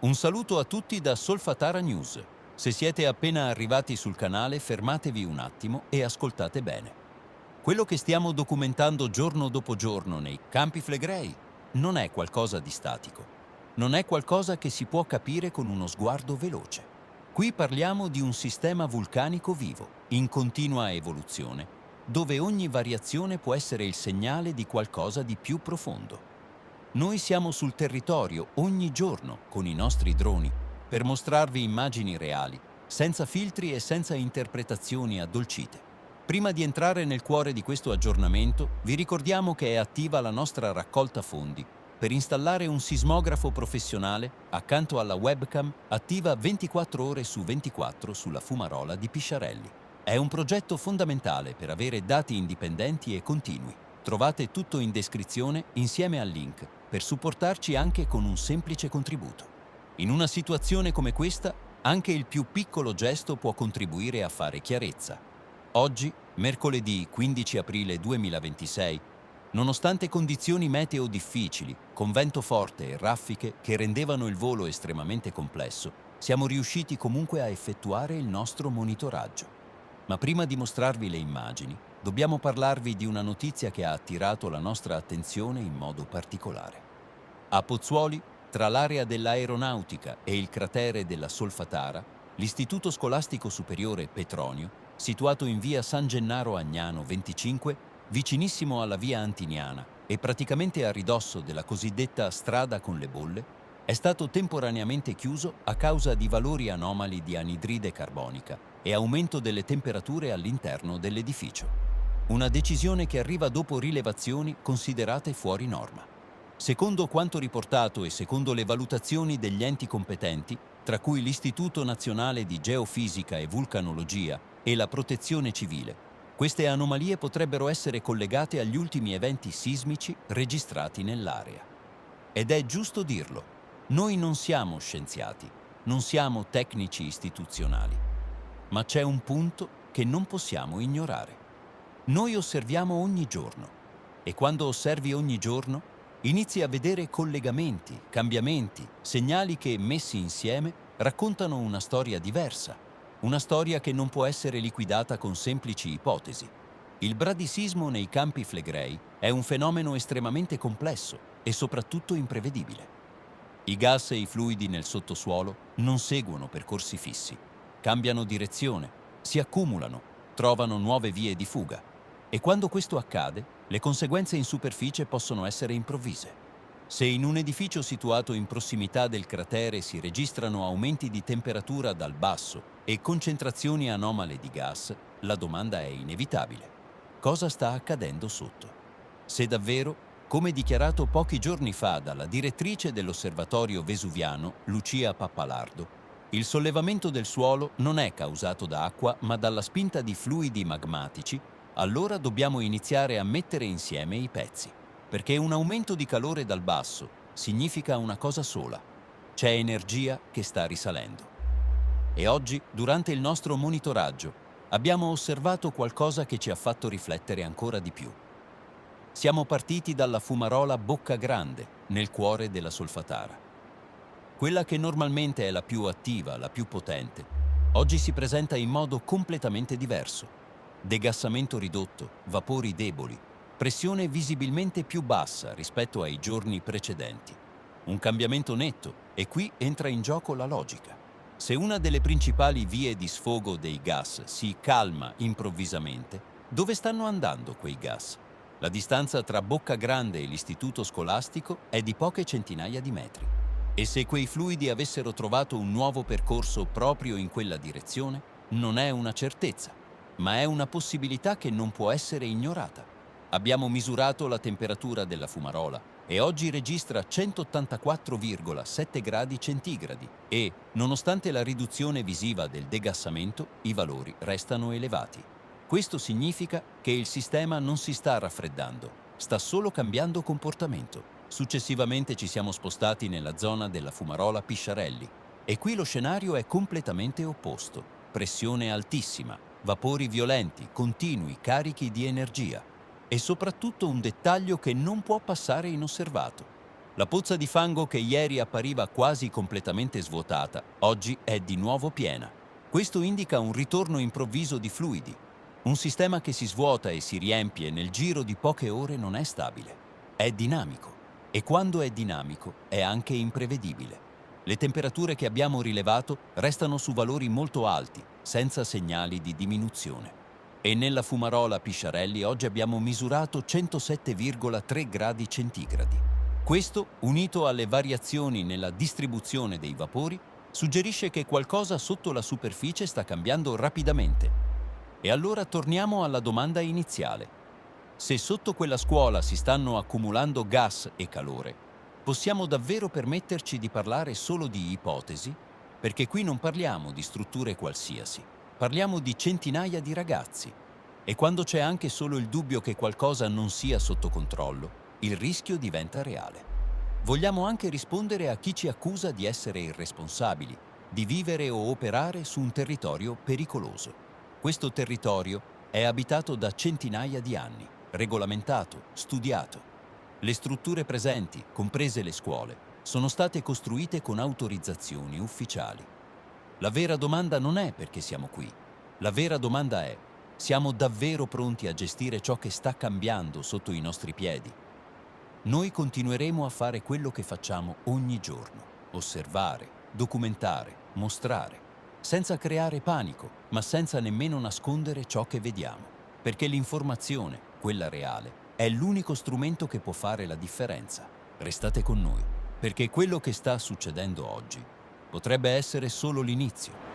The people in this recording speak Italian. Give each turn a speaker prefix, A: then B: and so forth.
A: Un saluto a tutti da Solfatara News. Se siete appena arrivati sul canale, fermatevi un attimo e ascoltate bene. Quello che stiamo documentando giorno dopo giorno nei Campi Flegrei non è qualcosa di statico. Non è qualcosa che si può capire con uno sguardo veloce. Qui parliamo di un sistema vulcanico vivo, in continua evoluzione, dove ogni variazione può essere il segnale di qualcosa di più profondo. Noi siamo sul territorio ogni giorno con i nostri droni per mostrarvi immagini reali, senza filtri e senza interpretazioni addolcite. Prima di entrare nel cuore di questo aggiornamento, vi ricordiamo che è attiva la nostra raccolta fondi per installare un sismografo professionale accanto alla webcam attiva 24 ore su 24 sulla fumarola di Pisciarelli. È un progetto fondamentale per avere dati indipendenti e continui. Trovate tutto in descrizione insieme al link per supportarci anche con un semplice contributo. In una situazione come questa, anche il più piccolo gesto può contribuire a fare chiarezza. Oggi, mercoledì 15 aprile 2026, nonostante condizioni meteo difficili, con vento forte e raffiche che rendevano il volo estremamente complesso, siamo riusciti comunque a effettuare il nostro monitoraggio. Ma prima di mostrarvi le immagini, dobbiamo parlarvi di una notizia che ha attirato la nostra attenzione in modo particolare. A Pozzuoli, tra l'area dell'aeronautica e il cratere della Solfatara, l'Istituto Scolastico Superiore Petronio, situato in via San Gennaro Agnano 25, vicinissimo alla via Antiniana e praticamente a ridosso della cosiddetta strada con le bolle, è stato temporaneamente chiuso a causa di valori anomali di anidride carbonica e aumento delle temperature all'interno dell'edificio. Una decisione che arriva dopo rilevazioni considerate fuori norma. Secondo quanto riportato e secondo le valutazioni degli enti competenti, tra cui l'Istituto Nazionale di Geofisica e Vulcanologia e la Protezione Civile, queste anomalie potrebbero essere collegate agli ultimi eventi sismici registrati nell'area. Ed è giusto dirlo, noi non siamo scienziati, non siamo tecnici istituzionali, ma c'è un punto che non possiamo ignorare. Noi osserviamo ogni giorno e quando osservi ogni giorno inizi a vedere collegamenti, cambiamenti, segnali che, messi insieme, raccontano una storia diversa, una storia che non può essere liquidata con semplici ipotesi. Il bradisismo nei Campi Flegrei è un fenomeno estremamente complesso e soprattutto imprevedibile. I gas e i fluidi nel sottosuolo non seguono percorsi fissi, cambiano direzione, si accumulano, trovano nuove vie di fuga. E quando questo accade, le conseguenze in superficie possono essere improvvise. Se in un edificio situato in prossimità del cratere si registrano aumenti di temperatura dal basso e concentrazioni anomale di gas, la domanda è inevitabile. Cosa sta accadendo sotto? Se davvero, come dichiarato pochi giorni fa dalla direttrice dell'Osservatorio Vesuviano, Lucia Pappalardo, il sollevamento del suolo non è causato da acqua ma dalla spinta di fluidi magmatici, allora dobbiamo iniziare a mettere insieme i pezzi, perché un aumento di calore dal basso significa una cosa sola: c'è energia che sta risalendo. E oggi, durante il nostro monitoraggio, abbiamo osservato qualcosa che ci ha fatto riflettere ancora di più. Siamo partiti dalla fumarola Bocca Grande, nel cuore della Solfatara. Quella che normalmente è la più attiva, la più potente, oggi si presenta in modo completamente diverso. Degassamento ridotto, vapori deboli, pressione visibilmente più bassa rispetto ai giorni precedenti. Un cambiamento netto e qui entra in gioco la logica. Se una delle principali vie di sfogo dei gas si calma improvvisamente, dove stanno andando quei gas? La distanza tra Bocca Grande e l'istituto scolastico è di poche centinaia di metri. E se quei fluidi avessero trovato un nuovo percorso proprio in quella direzione, non è una certezza, ma è una possibilità che non può essere ignorata. Abbiamo misurato la temperatura della fumarola e oggi registra 184,7 gradi centigradi e, nonostante la riduzione visiva del degassamento, i valori restano elevati. Questo significa che il sistema non si sta raffreddando, sta solo cambiando comportamento. Successivamente ci siamo spostati nella zona della fumarola Pisciarelli e qui lo scenario è completamente opposto. Pressione altissima, vapori violenti, continui, carichi di energia e soprattutto un dettaglio che non può passare inosservato. La pozza di fango che ieri appariva quasi completamente svuotata, oggi è di nuovo piena. Questo indica un ritorno improvviso di fluidi. Un sistema che si svuota e si riempie nel giro di poche ore non è stabile. È dinamico. E quando è dinamico è anche imprevedibile. Le temperature che abbiamo rilevato restano su valori molto alti, senza segnali di diminuzione. E nella fumarola Pisciarelli oggi abbiamo misurato 107,3 gradi centigradi. Questo, unito alle variazioni nella distribuzione dei vapori, suggerisce che qualcosa sotto la superficie sta cambiando rapidamente. E allora torniamo alla domanda iniziale. Se sotto quella scuola si stanno accumulando gas e calore, possiamo davvero permetterci di parlare solo di ipotesi? Perché qui non parliamo di strutture qualsiasi, parliamo di centinaia di ragazzi. E quando c'è anche solo il dubbio che qualcosa non sia sotto controllo, il rischio diventa reale. Vogliamo anche rispondere a chi ci accusa di essere irresponsabili, di vivere o operare su un territorio pericoloso. Questo territorio è abitato da centinaia di anni, regolamentato, studiato. Le strutture presenti, comprese le scuole, sono state costruite con autorizzazioni ufficiali. La vera domanda non è perché siamo qui. La vera domanda è: siamo davvero pronti a gestire ciò che sta cambiando sotto i nostri piedi? Noi continueremo a fare quello che facciamo ogni giorno: osservare, documentare, mostrare, senza creare panico, ma senza nemmeno nascondere ciò che vediamo, perché l'informazione, quella reale, è l'unico strumento che può fare la differenza. Restate con noi, perché quello che sta succedendo oggi potrebbe essere solo l'inizio.